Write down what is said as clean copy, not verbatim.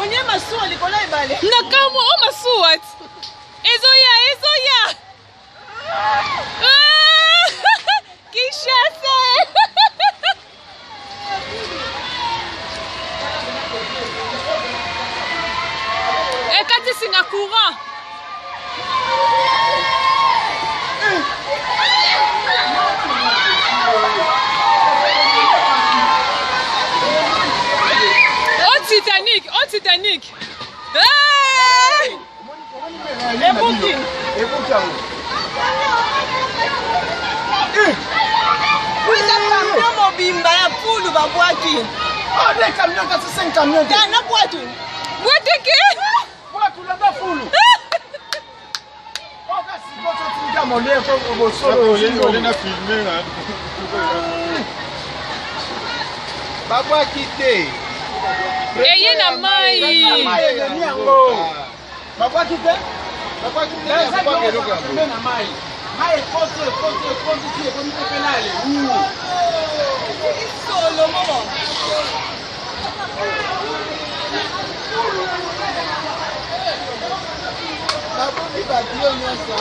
Onye masuwa likola ebale. Nakamwa o masuwa. Ezoya. Kinshasa. Ekati singa courant. Titanic. Hey! Ebuki. Kuita camion mobimba ya pulu babwaki. Ah, des camions, c'est 5 camions. Na boatu. Boatu ke? Boatu là bas fulu. Oh, kasi boatu tu ga mon lèvre au solo. On a filmé là. Babwaki te. Eye na mai. Papa qui fait? Papa qui fait? Papa qui fait? Na mai. Mai kote qui est comme pénal. Solo momo. Papa qui va dire non ça.